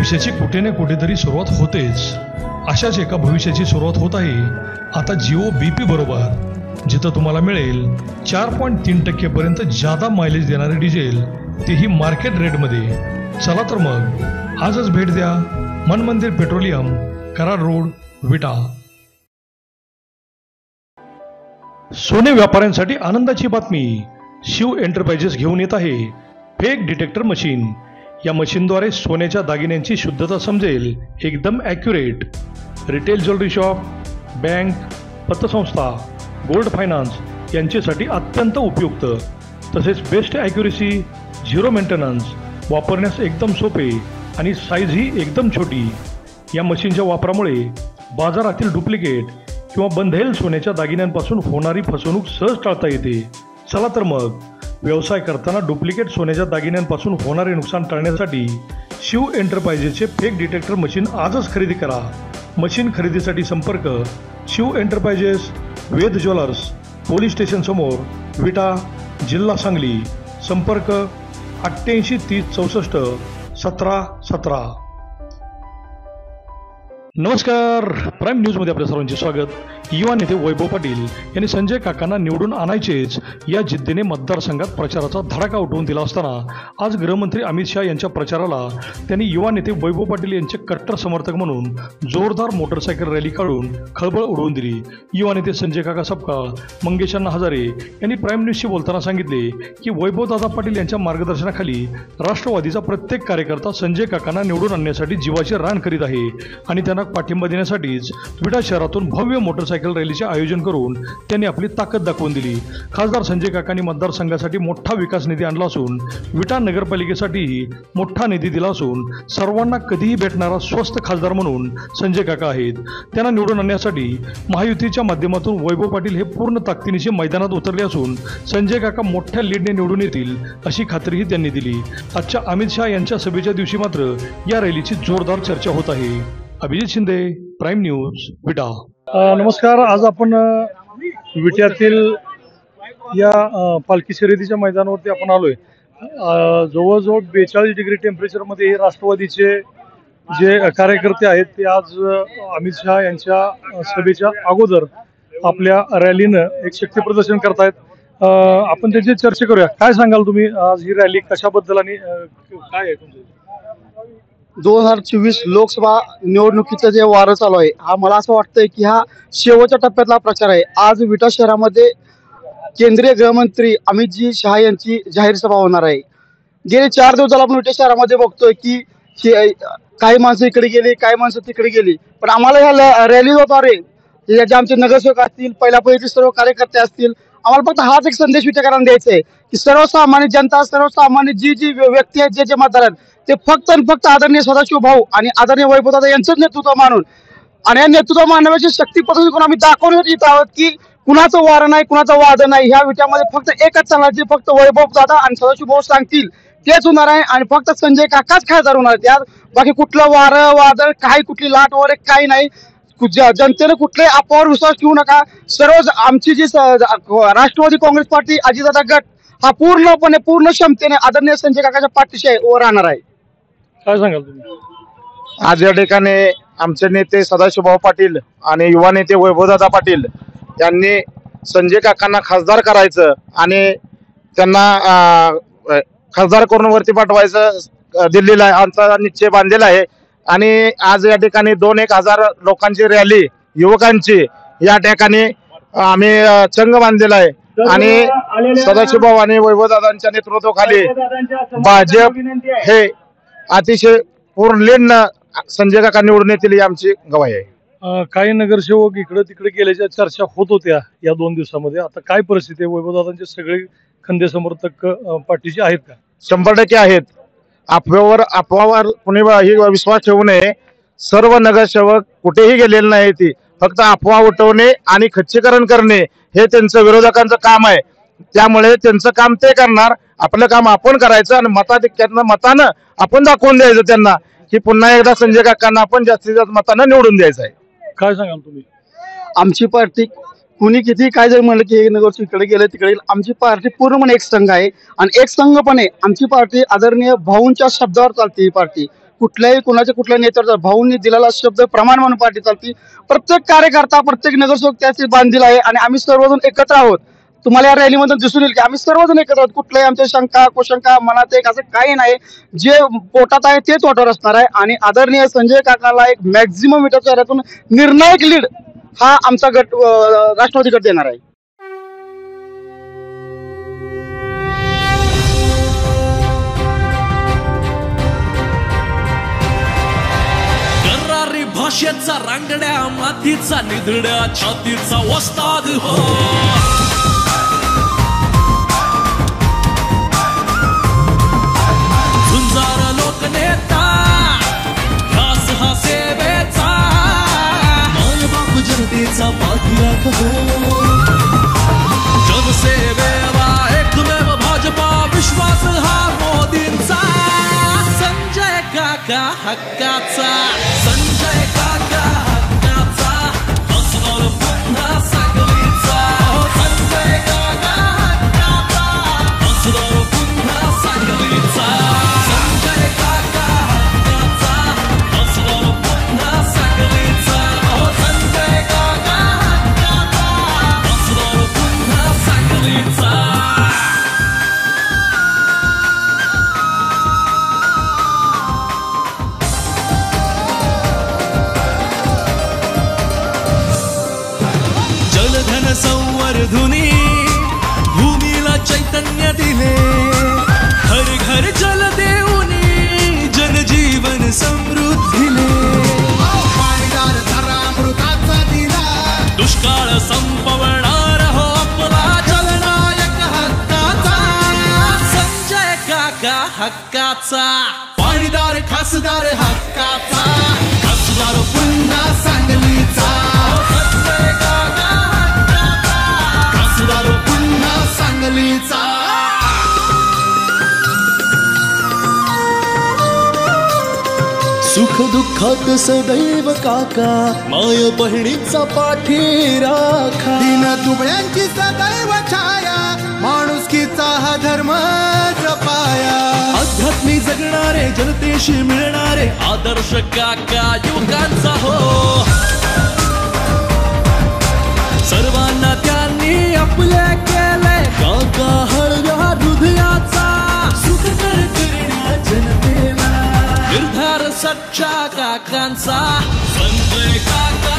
भविष्याची कुठे ना कुठेतरी सुरुवात होतेच. अशाच एका भविष्याची सुरुवात होत आहे आता जिओ BP बरोबर, जिथं तुम्हाला मिळेल 4.3% पर्यंत जादा मायलेज देणारे डिझेल, तेही मार्केट रेटमध्ये. चला तर मग आजच भेट द्या मन मंदिर पेट्रोलियम, कराड रोड, विटा. सोने व्यापाऱ्यांसाठी आनंदाची बातमी. शिव एंटरप्राइजेस घेऊन येत आहे फेक डिटेक्टर मशीन. या मशीनद्वारे सोन्याच्या दागिन्यांची शुद्धता समजेल, एकदम accurate. Retail jewellery shop, bank, पतसंस्था, गोल्ड फायनान्स यांच्यासाठी अत्यंत उपयुक्त. तसेच बेस्ट ॲक्युरेसी, झिरो मेंटेनन्स, वापरण्यास एकदम सोपे आणि साईजही एकदम छोटी. या मशीनच्या वापरामुळे बाजारातील डुप्लिकेट किंवा बंधेल सोन्याच्या दागिन्यांपासून होणारी फसवणूक सहज टाळता येते. चला तर मग व्यवसाय करताना डुप्लिकेट सोन्याच्या दागिन्यांपासून होणारे नुकसान टाळण्यासाठी शिव एंटरप्राइजेसचे फेक डिटेक्टर मशीन आजच खरेदी करा. मशीन खरेदीसाठी संपर्क शिव एंटरप्राइजेस, वेद ज्वेलर्स, पोलीस स्टेशन समोर, विटा, जिल्हा सांगली. संपर्क 88 30 64 17 17. नमस्कार, प्राईम न्यूजमध्ये आपल्या सर्वांचे स्वागत. युवा नेते वैभव पाटील यांनी संजय काकांना निवडून आणायचेच या जिद्दीने मतदारसंघात प्रचाराचा धडाका उठवून दिला असताना आज गृहमंत्री अमित शहा यांच्या प्रचाराला त्यांनी युवा नेते वैभव पाटील यांचे कट्टर समर्थक म्हणून जोरदार मोटरसायकल रॅली काढून खळबळ उडवून दिली. युवा नेते संजय काका सपकाळ, मंगेशांना हजारे यांनी प्राईम न्यूजशी बोलताना सांगितले की वैभवदादा पाटील यांच्या मार्गदर्शनाखाली राष्ट्रवादीचा प्रत्येक कार्यकर्ता संजय काकांना निवडून आणण्यासाठी जीवाचे रान करीत आहे आणि त्यांना पाठिंबा देण्यासाठीच विटा शहरातून भव्य मोटरसायकल रॅलीचे आयोजन करून त्यांनी आपली ताकद दाखवून दिली. खासदार संजय काकांनी मतदारसंघासाठी मोठा विकास निधी आणला असून विटा नगरपालिकेसाठीही मोठा निधी दिला असून सर्वांना कधीही भेटणारा स्वस्त खासदार म्हणून संजय काका आहेत. त्यांना निवडून आणण्यासाठी महायुतीच्या माध्यमातून वैभव पाटील हे पूर्ण ताकदीनिशी मैदानात उतरले असून संजय काका मोठ्या लीडने निवडून येतील अशी खात्रीही त्यांनी दिली. आजच्या अमित शहा यांच्या सभेच्या दिवशी मात्र या रॅलीची जोरदार चर्चा होत आहे. अभिजित शिंदे, प्राईम न्यूज, विटा. नमस्कार, आज आपण विट्यातील या पालखी शर्यतीच्या मैदानावरती आपण आलोय. जवळजवळ 42 डिग्री टेम्परेचरमध्ये हे राष्ट्रवादीचे जे कार्यकर्ते आहेत ते आज अमित शहा यांच्या सभेच्या अगोदर आपल्या रॅलीनं एक शक्ती प्रदर्शन करतायत. आपण त्याची चर्चा करूया. काय सांगाल तुम्ही, आज ही रॅली कशाबद्दल आणि काय आहे तुमचं? 2024 लोकसभा निवडणुकीचं जे वारं चालू आहे, हा मला असं वाटतंय की हा शेवटच्या टप्प्यातला प्रचार आहे. आज विटा शहरामध्ये केंद्रीय गृहमंत्री अमितजी शहा यांची जाहीर सभा होणार आहे. गेले 4 दिवस झाला आपण विटा शहरामध्ये बघतोय की काही माणसं इकडे गेली, काही माणसं तिकडे गेली, पण आम्हाला ह्या रॅलीद्वारे जे आमचे नगरसेवक असतील, पहिल्यापैकी सर्व कार्यकर्ते असतील, आम्हाला फक्त हाच एक संदेश विचारांना द्यायचा आहे की सर्वसामान्य जनता, सर्वसामान्य जी व्यक्ती आहेत, जे मतदार आहेत, ते फक्त आणि फक्त आदरणीय सदाशिव भाऊ आणि आदरणीय वैभवदादा यांचंच नेतृत्व मानून आणि या नेतृत्व मानण्याची शक्ती प्रदर्शन करून आम्ही दाखवण्यासाठी येत आहोत की कुणाचं वारं नाही, कुणाचं वाद नाही. ह्या विट्यामध्ये फक्त एकच चालणार, जे फक्त वैभवदादा आणि सदाशिव भाऊ सांगतील तेच होणार आहे आणि फक्त संजय काकाच खासदार होणार. त्यात बाकी कुठलं वारं वादळ, काही कुठली लाट वगैरे काही नाही. जनतेने कुठल्याही अफवावर विश्वास ठेवू नका. सर्व आमची जी राष्ट्रवादी काँग्रेस पार्टी, अजितदादा गट हा पूर्णपणे पूर्ण क्षमतेने आदरणीय संजय काकाच्या पाठीशी उभं राहणार आहे. काय सांगाल तुम्ही? आज या ठिकाणी आमचे नेते सदाशिवभाऊ पाटील आणि युवा नेते वैभवदादा पाटील यांनी संजय काकांना खासदार करायचं आणि त्यांना खासदार करून वरती पाठवायचं दिल्लीला आमचा निश्चय बांधलेला आहे. आणि आज या ठिकाणी 2-1 हजार लोकांची रॅली, युवकांची या ठिकाणी आम्ही चंग बांधलेला आहे आणि सदाशिवभाऊ आणि वैभवदादांच्या नेतृत्वाखाली भाजप हे अतिशय पूर्ण लीडनं संजय काका निवडून येतील आमची गवाही आहे. काही नगरसेवक इकडे तिकडे गेल्याच्या चर्चा होत होत्या या 2 दिवसामध्ये. आता काय परिस्थिती आहे? वैभवदादांचे सगळे खंदे समर्थक पाठीचे आहेत का? 100% आहेत. अफवावर कुणी विश्वास ठेवू नये. सर्व नगरसेवक कुठेही गेलेले नाही, ती फक्त अफवा उठवणे आणि खच्चीकरण करणे हे त्यांचं विरोधकांचं काम आहे. त्यामुळे त्यांचं काम ते करणार, आपलं काम आपण करायचं आणि मतानं आपण दाखवून द्यायचं त्यांना की पुन्हा एकदा संजय काकांना आपण जास्तीत जास्त मतानं निवडून द्यायचं आहे. काय सांगाल तुम्ही? आमची पार्टी कुणी किती काय जर म्हणलं की नगरची इकडे गेलं तिकडे गेलं, आमची पार्टी पूर्णपणे एक संघ आहे आणि एक संघपणे आमची पार्टी आदरणीय भाऊंच्या शब्दावर चालते. ही पार्टी कुठल्याही कुठल्या नेत्याचा भाऊंनी दिलेला शब्द प्रमाण म्हणून पार्टी चालती. प्रत्येक कार्यकर्ता प्रत्येक नगरसेवक त्याची बांधील आहे आणि आम्ही सर्वजण एकत्र आहोत. तुम्हाला या रॅलीमधून दिसून येईल की आम्ही सर्वजण एकत्र आहोत. कुठल्याही आमच्या शंका कुशंका मनात एक असं काही नाही. जे पोटात आहे तेच वाटवर असणार आहे आणि आदरणीय संजय काकाला एक मॅक्झिमम विटा चेहऱ्यातून निर्णायक लीड हा आमचा गट राष्ट्रवादी गट देणार आहे. भाषेचा रांगड्या मातीचा निधड्या छातीचा वस्ताद हो. झुंजार लोकनेता ध्यास हा सेवेचा मायबाप जनतेचा पाठीराख हो. जनसेवेला एकमेव भाजपा विश्वास हा मोदींचा. संजय काका हक्काचा संजय काका हक्काचा असणार पुन्हा सांगलीचा. संजय काका हक्काचा असणार पुन्हा सांगलीचा. संजय काका हक्काचा असणार पुन्हा सांगलीचा. संजय काका हक्काचा असणार पुन्हा सांगलीचा. जलधन संवर्धुनी भूमीला चैतन्य दिले. हर घर जल देऊनी जनजीवन समृद्धीले. पाणीदार धरामृताचा दिला दुष्काळ संपवणार हो आपला जलनायक हक्काचा. संजय काका हक्काचा पाणीदार खासदार हक्काचा. खासदार पुन्हा सांगलीचा. संजय काका हक्काचा खासदार पुन्हा सांगलीचा. सुख दुःखात सदैव काका माय बहिणीचा पाठीराखा. दिन दुबळ्यांची सदैव छाया माणुसकीचा हा धर्म जपाया. अध्यात्मी जगणारे जनतेशी मिळणारे आदर्श काका युगांचा हो. सर्वांना त्यांनी आपल्या केले काका हळव्या हृदयाचा. सुख करण्या जनतेला निर्धार सच्चा काकांचा. संजय काका